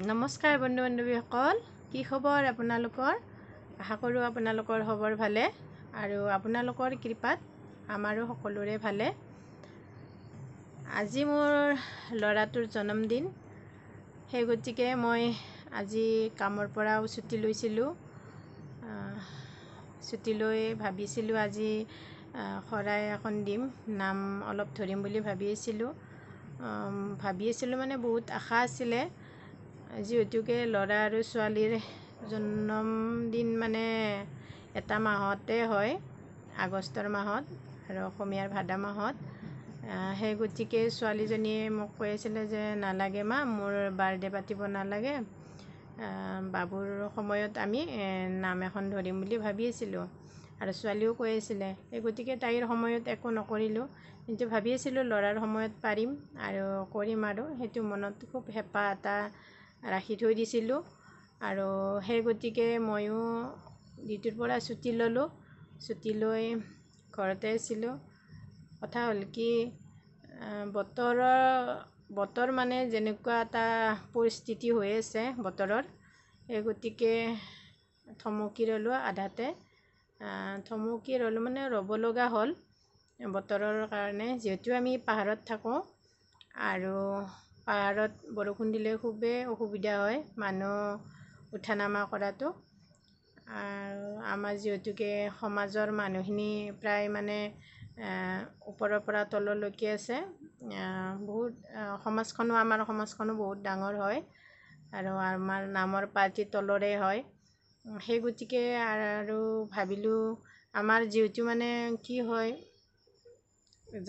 নমস্কাৰ বন্ধু বান্ধৱীসকল, কি খবৰ আপোনালোকৰ? আশা কৰোঁ আপোনালোকৰ খবৰ ভালে আৰু আপোনালোকৰ কৃপাত আমাৰো সকলোৰে ভালে। আজি মোৰ ল'ৰাটোৰ জন্মদিন, সেই গতিকে মই আজি কামৰ পৰাও ছুটি লৈছিলোঁ। ছুটি লৈ ভাবিছিলোঁ আজি শৰাই এখন দিম, নাম অলপ ধৰিম বুলি ভাবি আছিলোঁ মানে বহুত আশা আছিলে। যিহেতুকে ল'ৰা আৰু ছোৱালীৰ জন্মদিন মানে এটা মাহতে হয়, আগষ্টৰ মাহত আৰু অসমীয়াৰ ভাদ মাহত। সেই গতিকে ছোৱালীজনীয়ে মোক কৈ আছিলে যে নালাগে মা, মোৰ বাৰ্থডে পাতিব নালাগে, বাবুৰ সময়ত আমি নাম এখন ধৰিম বুলি ভাবি আছিলোঁ। আৰু ছোৱালীও কৈ আছিলে, সেই গতিকে তাইৰ সময়ত একো নকৰিলোঁ, কিন্তু ভাবি আছিলোঁ ল'ৰাৰ সময়ত পাৰিম আৰু কৰিম, আৰু সেইটো মনত খুব হেঁপাহ এটা ৰাখি থৈ দিছিলোঁ। আৰু সেই গতিকে ময়ো ডিউটিৰ পৰা ছুটি ল'লোঁ। ছুটি লৈ ঘৰতে আছিলোঁ। কথা হ'ল কি, বতৰ মানে যেনেকুৱা এটা পৰিস্থিতি হৈ আছে বতৰৰ, সেই গতিকে থমকি ৰ'লোঁ আধাতে। থমকি ৰ'লোঁ মানে ৰ'ব লগা হ'ল বতৰৰ কাৰণে, যিহেতু আমি পাহাৰত থাকোঁ আৰু পাহাৰত বৰষুণ দিলে খুবেই অসুবিধা হয় মানুহ উঠা নামা কৰাটো। আৰু আমাৰ যিহেতুকে সমাজৰ মানুহখিনি প্ৰায় মানে ওপৰৰ পৰা তললৈকে আছে, আমাৰ সমাজখনো বহুত ডাঙৰ হয় আৰু আমাৰ নামৰ পাৰ্টি তলৰে হয়। সেই গতিকে আৰু ভাবিলোঁ, আমাৰ যিহেতু মানে কি হয়,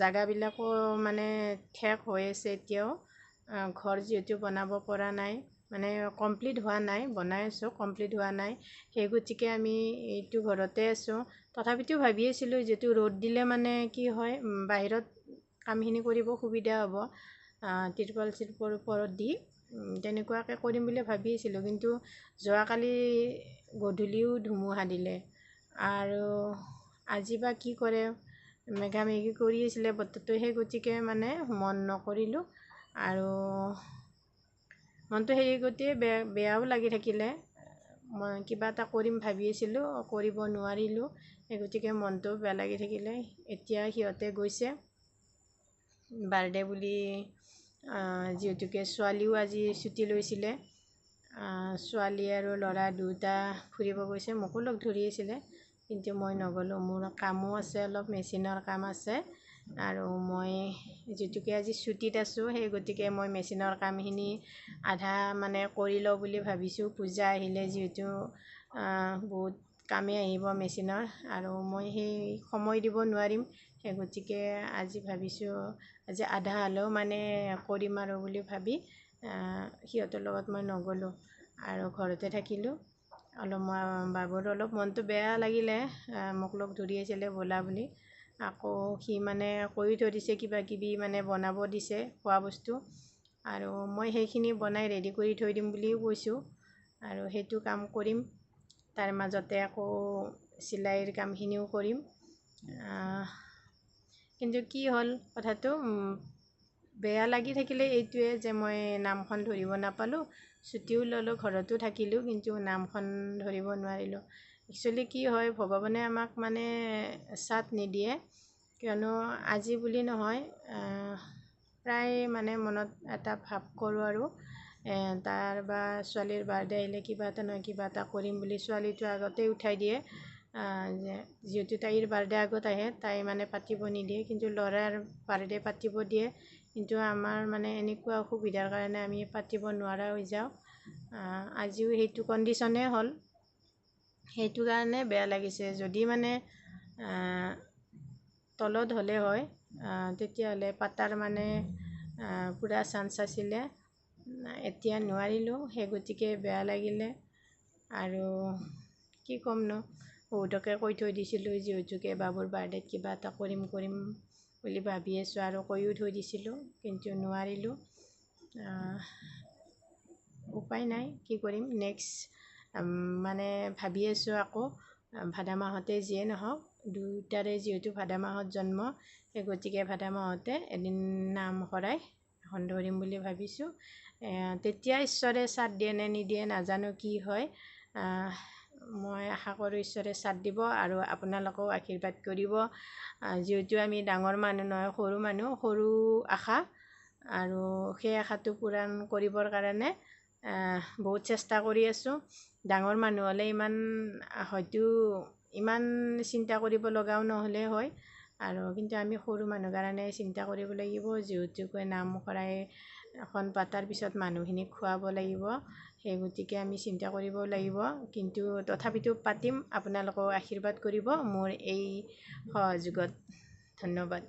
জাগাবিলাকো মানে ঠেক হৈ আছে এতিয়াও, ঘৰ যিহেতু বনাব পৰা নাই, মানে কমপ্লিট হোৱা নাই, বনাই আছোঁ, কমপ্লিট হোৱা নাই। সেই গতিকে আমি এইটো ঘৰতে আছোঁ। তথাপিতো ভাবি আছিলোঁ, যিহেতু ৰ'দ দিলে মানে কি হয়, বাহিৰত কামখিনি কৰিব সুবিধা হ'ব, তিৰপাল চিৰপাল ওপৰত দি তেনেকুৱাকৈ কৰিম বুলি ভাবি আছিলোঁ। কিন্তু যোৱাকালি গধূলিও ধুমুহা দিলে আৰু আজি বা কি কৰে, মেঘামেঘি কৰি আছিলে বতৰটো, সেই গতিকে মানে মন নকৰিলোঁ আৰু মনটো সেই গতিকে বেয়াও লাগি থাকিলে। মই কিবা এটা কৰিম ভাবি আছিলোঁ, কৰিব নোৱাৰিলোঁ, সেই গতিকে মনটো বেয়া লাগি থাকিলে। এতিয়া সিহঁতে গৈছে বাৰ্থডে বুলি, যিহেতুকে ছোৱালীও আজি ছুটি লৈছিলে, ছোৱালী আৰু ল'ৰা দুয়োটা ফুৰিব গৈছে। মোকো লগ ধৰি আছিলে, কিন্তু মই নগ'লোঁ, মোৰ কামো আছে, অলপ মেচিনৰ কাম আছে আৰু মই যিহেতুকে আজি ছুটীত আছোঁ, সেই গতিকে মই মেচিনৰ কামখিনি আধা মানে কৰি লওঁ বুলি ভাবিছোঁ। পূজা আহিলে যিহেতু বহুত কামেই আহিব মেচিনৰ আৰু মই সেই সময় দিব নোৱাৰিম। সেই গতিকে আজি ভাবিছোঁ, আজি আধা হ'লেও মানে কৰিম আৰু বুলি ভাবি সিহঁতৰ লগত মই নগ'লোঁ আৰু ঘৰতে থাকিলোঁ। বাবুৰ অলপ মনটো বেয়া লাগিলে, মোক লগ ধৰি আছিলে ব'লা বুলি। আকৌ সি মানে কৈ থৈ দিছে, কিবা কিবি মানে বনাব দিছে খোৱা বস্তু, আৰু মই সেইখিনি বনাই ৰেডি কৰি থৈ দিম বুলিও কৈছোঁ আৰু সেইটো কাম কৰিম। তাৰ মাজতে আকৌ চিলাইৰ কামখিনিও কৰিম। কিন্তু কি হ'ল কথাটো, বেয়া লাগি থাকিলে এইটোৱে যে মই নামখন ধৰিব নাপালোঁ। ছুটিও ল'লোঁ, ঘৰতো থাকিলোঁ, কিন্তু নামখন ধৰিব নোৱাৰিলোঁ। একচুৱেলি কি হয়, ভগৱানে আমাক মানে চাথ নিদিয়ে, কিয়নো আজি বুলি নহয়, প্ৰায় মানে মনত এটা ভাৱ কৰোঁ আৰু তাৰ বা ছোৱালীৰ বাৰ্থডে আহিলে কিবা এটা নহয় কিবা এটা কৰিম বুলি। ছোৱালীটো আগতেই উঠাই দিয়ে, যিহেতু তাইৰ বাৰ্থডে আগত আহে, তাই মানে পাতিব নিদিয়ে, কিন্তু ল'ৰাৰ বাৰ্থডে পাতিব দিয়ে। কিন্তু আমাৰ মানে এনেকুৱা অসুবিধাৰ কাৰণে আমি পাতিব নোৱাৰা হৈ যাওঁ। আজিও সেইটো কণ্ডিশ্যনেই হ'ল, সেইটো কাৰণে বেয়া লাগিছে। যদি মানে তলত হ'লে হয়, তেতিয়াহ'লে পাতাৰ মানে পূৰা চান্স আছিলে। এতিয়া নোৱাৰিলোঁ, সেই গতিকে বেয়া লাগিলে। আৰু কি ক'মনো, বহুতকে কৈ থৈ দিছিলোঁ, যিহেতুকে বাবুৰ বাৰ্থডেত কিবা এটা কৰিম বুলি ভাবি আছোঁ, আৰু কৈও থৈ দিছিলোঁ, কিন্তু নোৱাৰিলোঁ। উপায় নাই, কি কৰিম। নেক্সট মানে ভাবি আছোঁ, আকৌ ভাদ মাহতে যিয়ে নহওক, দুয়োটাৰে যিহেতু ভাদ মাহত জন্ম, সেই গতিকে ভাদ মাহতে এদিন নাম শৰাই এখন ধৰিম বুলি ভাবিছোঁ। তেতিয়া ঈশ্বৰে চাথ দিয়ে নে নিদিয়ে নাজানো, কি হয়। মই আশা কৰোঁ ঈশ্বৰে চাথ দিব আৰু আপোনালোকেও আশীৰ্বাদ কৰিব। যিহেতু আমি ডাঙৰ মানুহ নহয়, সৰু মানুহ, সৰু আশা, আৰু সেই আশাটো পূৰণ কৰিবৰ কাৰণে বহুত চেষ্টা কৰি আছোঁ। ডাঙৰ মানুহ হ'লে হয়তো ইমান চিন্তা কৰিব লগাও নহ'লে হয়, কিন্তু আমি সৰু মানুহ কাৰণে চিন্তা কৰিব লাগিব। যিহেতুকৈ নামকৰাই এখন পাতাৰ পিছত মানুহখিনিক খুৱাব লাগিব, সেই গতিকে আমি চিন্তা কৰিব লাগিব। কিন্তু তথাপিতো পাতিম, আপোনালোকেও আশীৰ্বাদ কৰিব মোৰ এই সহযোগত। ধন্যবাদ।